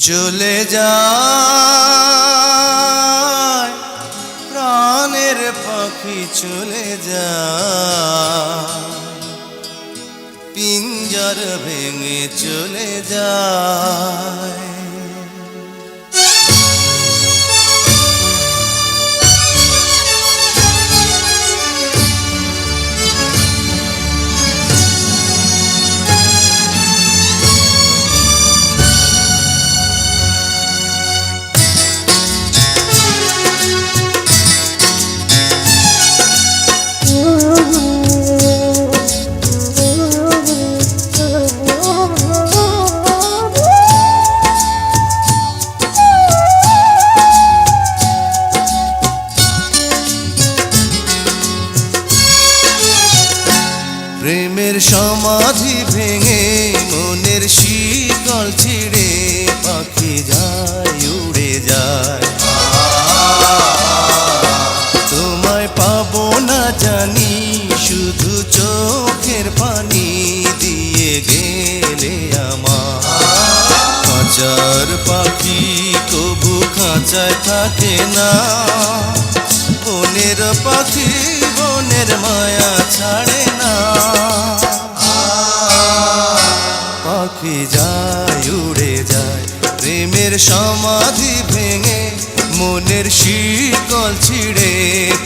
চলে যায় প্রাণের পাখি চলে যায়, পিঞ্জর ভেঙে চলে যায়। প্রেমের সমাধি ভেঙে মনের শিকল ছিঁড়ে পাখি যায় উড়ে যায়। তোমায় পাবো না জানি শুধু চোখের পানি দিয়ে গেলে আমার। খাঁচার পাখি কবু খাঁচায় থাকে না, বনের পাখি বনের মায়া ছাড়ে না। পাখি যায় উড়ে যায় প্রেমের সমাধি ভেঙে মনের শিকল ছিঁড়ে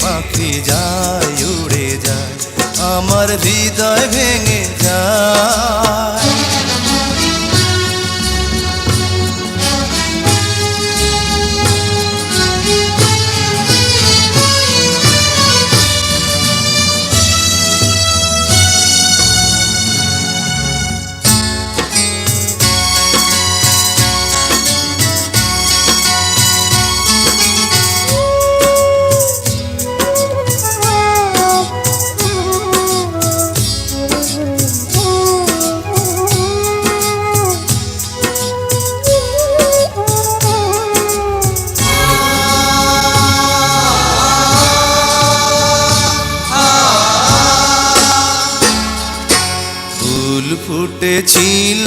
পাখি যায় উড়ে যায়, আমার হৃদয় ভেঙে যায়। ফুটেছিল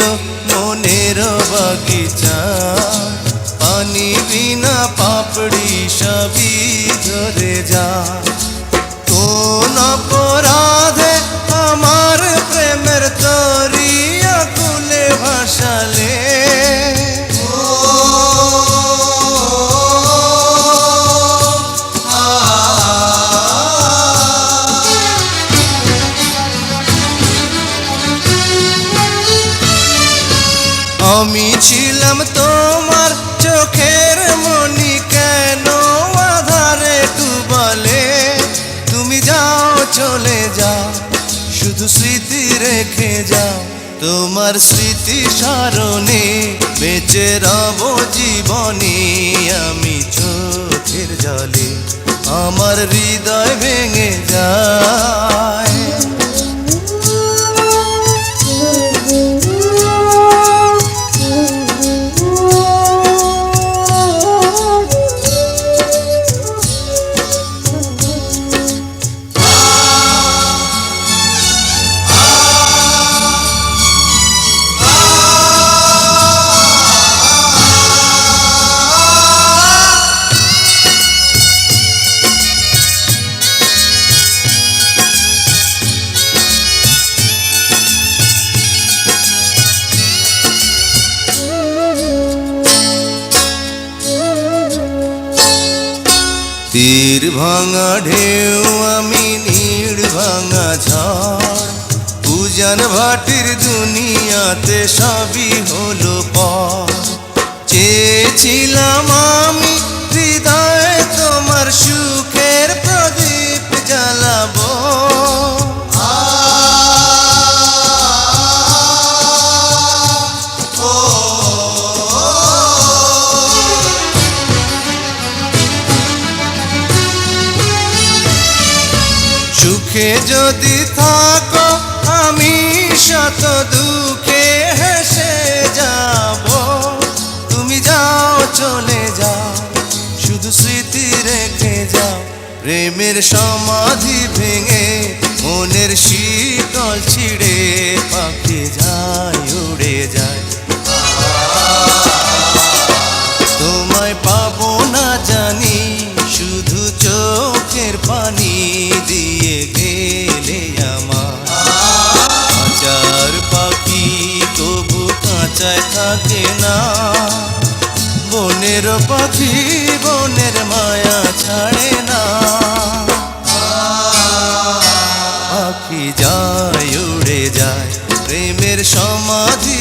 মনের বাগিচা, পানি বিনা পাপড়ি সবই ধরে যায়। কোন অপরাধে আমার প্রেমের তরি আকুলে ভাসালে, আমি ছিলাম তোমার চোখের মনি, কেন আধারে ডুবালে? তুমি যাও চলে যাও শুধু স্মৃতি রেখে যাও, তোমার স্মৃতি স্মরণে বেঁচে রব জীবনে। আমি চোখের জলে আমার হৃদয় ভেঙে যায়। তীর ভাঙা ঢেউ আমি নীড় ভাঙা ঝড়, উজান ভাটির দুনিয়াতে সবই হলো পর। চেয়েছিলাম আমি হৃদয়ে তোমার সুখের প্রদীপ জ্বালাবো, সুখে যদি থাকো আমি শত দুঃখে হেসে যাব। তুমি যাও চলে যাও শুধু স্মৃতি রেখে যাও, প্রেমের সমাধি ভেঙে মনের শীতল ছিঁড়ে পাখি যায় উড়ে যায়। চোখের পানি দিয়ে গেলে আমার কাঁচার পাখি তবু কাঁচায় থাকে না বনের পাখি বনের মায়া ছাড়ে না পাখি যায় উড়ে যায় প্রেমের সমাধি